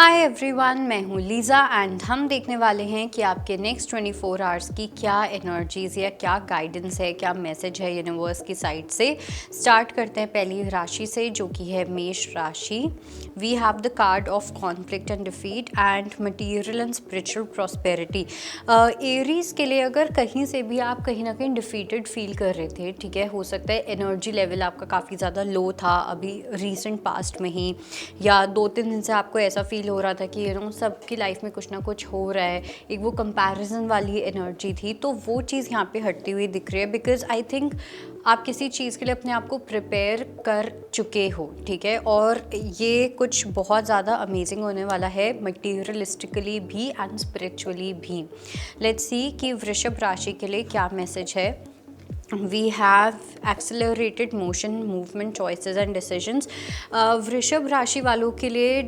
Hi everyone, मैं हूँ Lisa and हम देखने वाले हैं कि आपके नेक्स्ट 24 आवर्स की क्या एनर्जीज़ या क्या गाइडेंस है, क्या मैसेज है यूनिवर्स की साइड से। स्टार्ट करते हैं पहली राशि से, जो कि है मेष राशि। We have the card of conflict and defeat and material and spiritual prosperity. Aries के लिए अगर कहीं से भी आप कहीं ना कहीं डिफीटेड फील कर रहे थे, ठीक है, हो सकता है एनर्जी लेवल आपका काफ़ी ज़्यादा लो था अभी रिसेंट पास्ट में ही, या 2-3 दिन से आपको ऐसा फील हो रहा था कि सबकी लाइफ में कुछ ना कुछ हो रहा है, एक वो कंपैरिजन वाली एनर्जी थी, तो वो चीज़ यहाँ पे हटती हुई दिख रही है। बिकॉज आई थिंक आप किसी चीज़ के लिए अपने आप को प्रिपेयर कर चुके हो, ठीक है, और ये कुछ बहुत ज़्यादा अमेजिंग होने वाला है, मटीरियलिस्टिकली भी एंड स्पिरिचुअली भी। लेट्स सी कि वृषभ राशि के लिए क्या मैसेज है। We have accelerated motion, movement, choices and decisions. वृषभ राशि वालों के लिए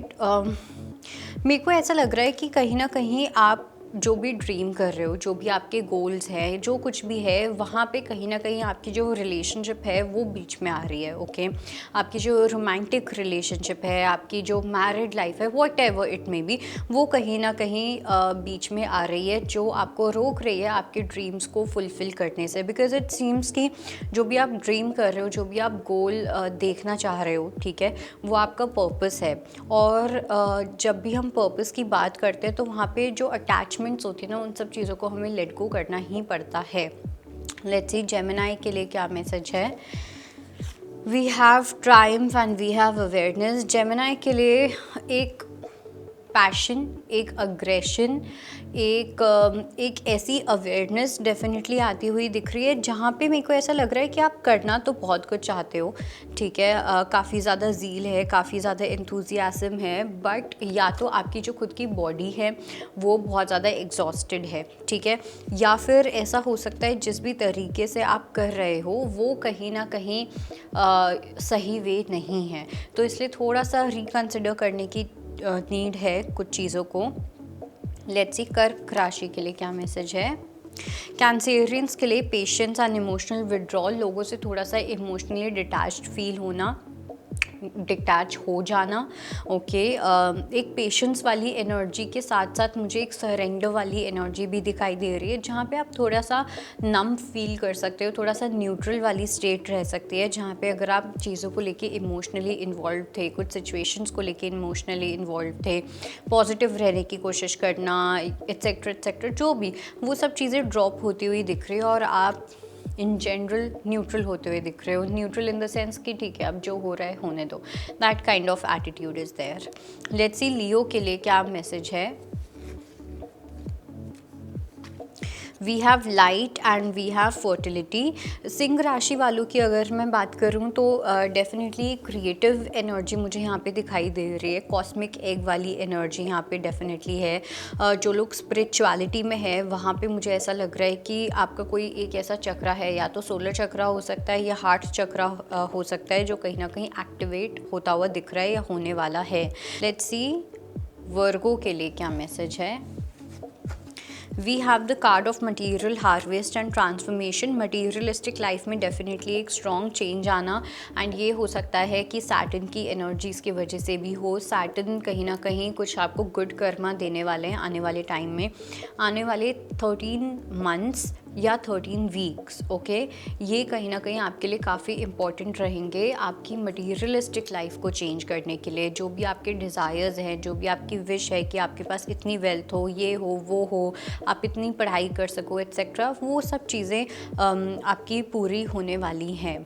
मेरे को ऐसा लग रहा है कि कहीं ना कहीं आप जो भी ड्रीम कर रहे हो, जो भी आपके गोल्स हैं, जो कुछ भी है, वहाँ पे कहीं ना कहीं आपकी जो रिलेशनशिप है वो बीच में आ रही है। ओके, आपकी जो रोमांटिक रिलेशनशिप है, आपकी जो मैरिड लाइफ है, what ever it may be, वो कहीं ना कहीं बीच में आ रही है, जो आपको रोक रही है आपके ड्रीम्स को फुलफ़िल करने से। बिकॉज इट सीम्स कि जो भी आप ड्रीम कर रहे हो, जो भी आप गोल देखना चाह रहे हो, ठीक है, वो आपका पर्पस है। और जब भी हम पर्पस की बात करते हैं तो वहाँ पे जो अटैचमेंट्स होती है ना, उन सब चीज़ों को हमें लेट गो करना ही पड़ता है। लेट्स सी जेमिनी के लिए क्या मैसेज है। We have triumph and we have awareness. Gemini के लिए एक पैशन, एक अग्रेशन, एक ऐसी अवेयरनेस डेफिनेटली आती हुई दिख रही है, जहाँ पे मेरे को ऐसा लग रहा है कि आप करना तो बहुत कुछ चाहते हो, ठीक है, काफ़ी ज़्यादा ज़ील है, काफ़ी ज़्यादा एंथुजियाज्म है, बट या तो आपकी जो खुद की बॉडी है वो बहुत ज़्यादा एग्जॉस्टेड है, ठीक है, या फिर ऐसा हो सकता है जिस भी तरीके से आप कर रहे हो वो कहीं ना कहीं सही वे नहीं है, तो इसलिए थोड़ा सा रिकन्सिडर करने की नीड है कुछ चीज़ों को। लेट्स सी कर्क राशि के लिए क्या मैसेज है। कैंसेरियंस के लिए पेशेंस एंड इमोशनल विड्रॉल, लोगों से थोड़ा सा इमोशनली डिटैच्ड फील होना, डिटैच हो जाना। ओके, एक पेशेंस वाली एनर्जी के साथ साथ मुझे एक सरेंडर वाली एनर्जी भी दिखाई दे रही है, जहाँ पे आप थोड़ा सा नम फील कर सकते हो, थोड़ा सा न्यूट्रल वाली स्टेट रह सकती है, जहाँ पे अगर आप चीज़ों को लेके इमोशनली इन्वॉल्व थे, कुछ सिचुएशंस को लेके इमोशनली इन्वॉल्व थे, पॉजिटिव रहने की कोशिश करना, एट्सेट्रा एट्सेट्रा, जो भी वो सब चीज़ें ड्रॉप होती हुई दिख रही है, और आप इन जनरल न्यूट्रल होते हुए दिख रहे हो। न्यूट्रल इन द सेंस कि ठीक है, अब जो हो रहा है होने दो, that kind of attitude is there. Let's see Leo के लिए क्या मैसेज है। We have light and we have fertility. सिंह राशि वालों की अगर मैं बात करूं तो डेफिनेटली क्रिएटिव एनर्जी मुझे यहाँ पे दिखाई दे रही है, कॉस्मिक एग वाली एनर्जी यहाँ पे डेफिनेटली है। जो लोग स्पिरिचुअलिटी में है वहाँ पे मुझे ऐसा लग रहा है कि आपका कोई एक ऐसा चक्रा है, या तो सोलर चक्रा हो सकता है या हार्ट चक्रा हो सकता है, जो कहीं ना कहीं एक्टिवेट होता हुआ दिख रहा है या होने वाला है। लेट्स सी वर्गो के लिए क्या मैसेज है। We have the card of material harvest and transformation. Materialistic life में डेफिनेटली एक स्ट्रॉन्ग चेंज आना, एंड ये हो सकता है कि सैटर्न की एनर्जीज़ की वजह से भी हो। सैटर्न कहीं ना कहीं कुछ आपको गुड कर्मा देने वाले हैं आने वाले टाइम में, आने वाले 13 मंथ्स या 13 वीक्स। ओके, ये कहीं ना कहीं आपके लिए काफ़ी इंपॉर्टेंट रहेंगे आपकी मटीरियलिस्टिक लाइफ को चेंज करने के लिए। जो भी आपके डिज़ायर्स हैं, जो भी आपकी विश है कि आपके पास इतनी वेल्थ हो, ये हो, वो हो, आप इतनी पढ़ाई कर सको, एट्सेट्रा, वो सब चीज़ें आपकी पूरी होने वाली हैं।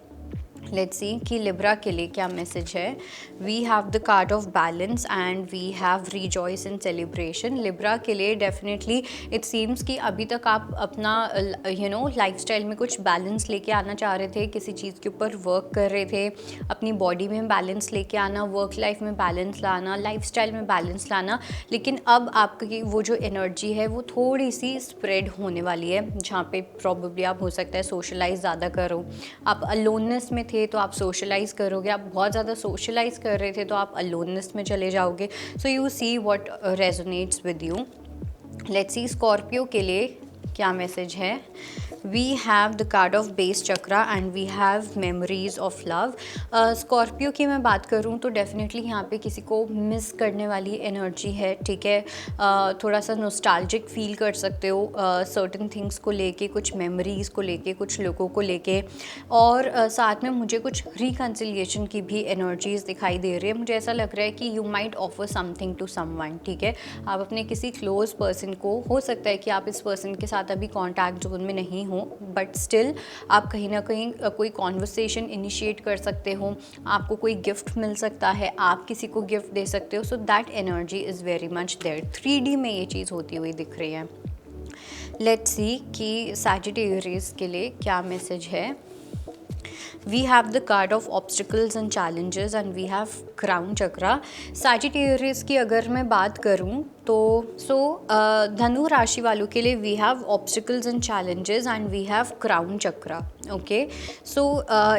लेट्स सी कि लिब्रा के लिए क्या मैसेज है। We have the card of balance and we have rejoice in celebration. Libra के लिए डेफिनेटली इट सीम्स कि अभी तक आप अपना लाइफस्टाइल में कुछ बैलेंस लेके आना चाह रहे थे, किसी चीज़ के ऊपर वर्क कर रहे थे, अपनी बॉडी में बैलेंस लेके आना, वर्क लाइफ में बैलेंस लाना, लाइफस्टाइल में बैलेंस लाना, लेकिन अब आपकी वो जो एनर्जी है वो थोड़ी सी स्प्रेड होने वाली है, जहाँ पे प्रॉब्लली आप हो सकता है सोशलाइज ज़्यादा करो। आप अलोननेस में थे तो आप सोशलाइज करोगे, आप बहुत ज़्यादा सोशलाइज कर रहे थे तो आप अलोननेस में चले जाओगे। So you see what resonates with you. Let's see Scorpio के लिए क्या मैसेज है? We have the card of base chakra and we have memories of love. Scorpio की मैं बात करूँ तो डेफिनेटली यहाँ पे किसी को मिस करने वाली एनर्जी है, ठीक है। थोड़ा सा नॉस्टैल्जिक फील कर सकते हो सर्टेन थिंग्स को लेके, कुछ मेमोरीज़ को लेके, कुछ लोगों को लेके, और साथ में मुझे कुछ रिकन्सिलिएशन की भी एनर्जीज दिखाई दे रही है। मुझे ऐसा लग रहा है कि you might offer something to someone, ठीक है। आप अपने किसी क्लोज पर्सन को, हो सकता है कि आप इस पर्सन के साथ अभी कॉन्टैक्ट जोन में नहीं हो, बट स्टिल आप कहीं ना कहीं कोई कॉन्वर्सेशन इनिशिएट कर सकते हो, आपको कोई गिफ्ट मिल सकता है, आप किसी को गिफ्ट दे सकते हो। So that energy is very much there. 3D में ये चीज़ होती हुई दिख रही है। लेट्स सी कि सैजिटेरियस के लिए क्या मैसेज है। We have the card of obstacles and challenges and we have crown chakra. Sagittarius की अगर मैं बात करूँ तो धनु राशि वालों के लिए we have obstacles and challenges and we have crown chakra. Okay, so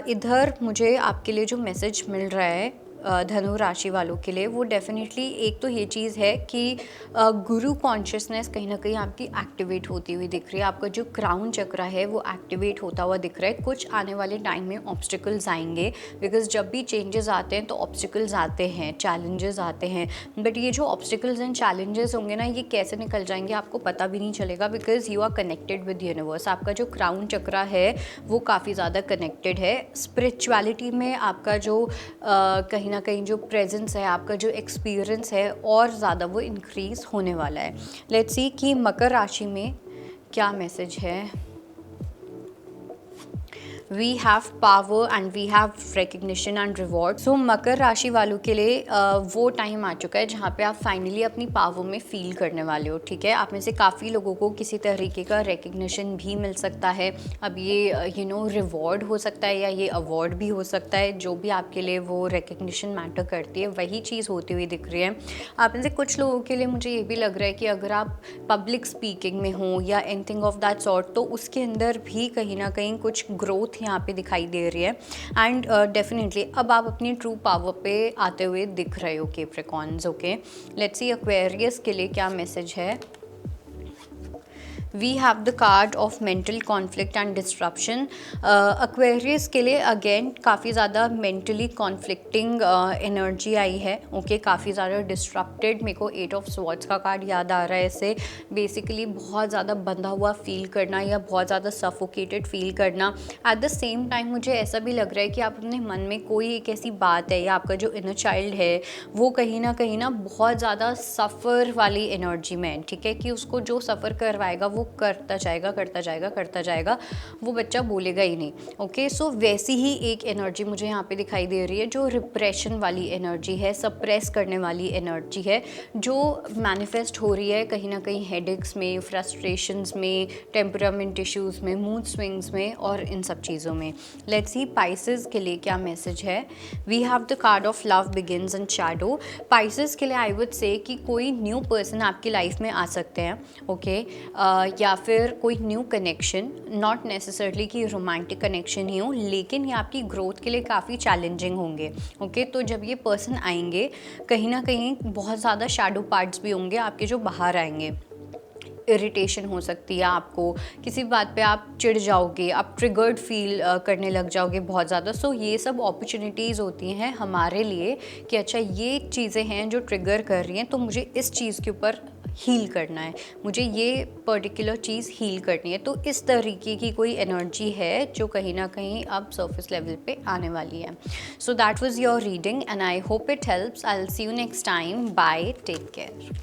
इधर मुझे आपके लिए जो मैसेज मिल रहा है धनु राशि वालों के लिए, वो डेफिनेटली एक तो ये चीज़ है कि गुरु कॉन्शियसनेस कहीं ना कहीं आपकी एक्टिवेट होती हुई दिख रही है। आपका जो क्राउन चक्रा है वो एक्टिवेट होता हुआ दिख रहा है। कुछ आने वाले टाइम में ऑब्स्टिकल्स आएंगे, बिकॉज जब भी चेंजेस आते हैं तो ऑब्स्टिकल्स आते हैं, चैलेंजेस आते हैं, बट ये जो ऑब्स्टिकल्स एंड चैलेंजेस होंगे ना, ये कैसे निकल जाएंगे आपको पता भी नहीं चलेगा, because you are connected with universe. आपका जो क्राउन चक्रा है वो काफ़ी ज़्यादा कनेक्टेड है स्पिरिचुअलिटी में। आपका जो कहीं ना कहीं जो प्रेजेंस है, आपका जो एक्सपीरियंस है, और ज़्यादा वो इंक्रीज़ होने वाला है। लेट्स सी कि मकर राशि में क्या मैसेज है। We have power and we have recognition and reward. So मकर राशि वालों के लिए वो टाइम आ चुका है जहाँ पे आप फाइनली अपनी पावर में फील करने वाले हो, ठीक है। आप में से काफ़ी लोगों को किसी तरीके का रिकग्निशन भी मिल सकता है। अब ये रिवॉर्ड हो सकता है या ये अवार्ड भी हो सकता है, जो भी आपके लिए वो रिकग्निशन मैटर करती है, वही चीज़ होती हुई दिख रही है। आप में से कुछ लोगों के लिए मुझे ये भी लग रहा है कि अगर आप पब्लिक स्पीकिंग में हो या एनीथिंग ऑफ दैट सॉर्ट, तो उसके अंदर भी कहीं ना कहीं कुछ ग्रोथ यहाँ पे दिखाई दे रही है। एंड डेफिनेटली अब आप अपनी ट्रू पावर पे आते हुए दिख रहे हो Capricorns. Okay, let's see Aquarius के लिए क्या मैसेज है। We have the card of mental conflict and disruption. Aquarius के लिए अगेन काफ़ी ज़्यादा मेंटली कॉन्फ्लिक्टिंग एनर्जी आई है। ओके, काफ़ी ज़्यादा डिस्ट्रप्टेड। मेरे को 8 ऑफ स्वॉर्ड्स का कार्ड याद आ रहा है। इससे बेसिकली बहुत ज़्यादा बंधा हुआ फील करना या बहुत ज़्यादा सफोकेटेड फील करना। एट द सेम टाइम मुझे ऐसा भी लग रहा है कि आप अपने मन में कोई एक ऐसी बात है, या आपका जो इनर चाइल्ड है वो कहीं ना बहुत ज़्यादा सफ़र वाली एनर्जी में है, ठीक है, कि उसको जो सफ़र करवाएगा वो करता जाएगा, वो बच्चा बोलेगा ही नहीं। ओके, सो वैसी ही एक एनर्जी मुझे यहाँ पे दिखाई दे रही है, जो रिप्रेशन वाली एनर्जी है, सप्रेस करने वाली एनर्जी है, जो मैनिफेस्ट हो रही है कहीं ना कहीं हेडेक्स में, फ्रस्ट्रेशंस में, टेम्परामेंट इश्यूज़ में, मूड स्विंग्स में और इन सब चीज़ों में। लेट्स सी पाइसेस के लिए क्या मैसेज है। We have the card of love begins and shadow. Pisces के लिए आई वुड से कि कोई न्यू पर्सन आपकी लाइफ में आ सकते हैं, ओके, या फिर कोई न्यू कनेक्शन, नॉट नेसेसरली कि रोमांटिक कनेक्शन ही हो, लेकिन ये आपकी ग्रोथ के लिए काफ़ी चैलेंजिंग होंगे। ओके, तो जब ये पर्सन आएंगे कहीं ना कहीं बहुत ज़्यादा शैडो पार्ट्स भी होंगे आपके जो बाहर आएंगे। इरिटेशन हो सकती है, आपको किसी बात पे आप चिढ़ जाओगे, आप ट्रिगर्ड फील करने लग जाओगे बहुत ज़्यादा। सो ये सब अपॉर्चुनिटीज़ होती हैं हमारे लिए कि अच्छा ये चीज़ें हैं जो ट्रिगर कर रही हैं, तो मुझे इस चीज़ के ऊपर हील करना है, मुझे ये पर्टिकुलर चीज़ हील करनी है। तो इस तरीके की कोई एनर्जी है जो कहीं ना कहीं अब सरफेस लेवल पे आने वाली है। So that was your reading and I hope it helps. I will see you next time. Bye, take care.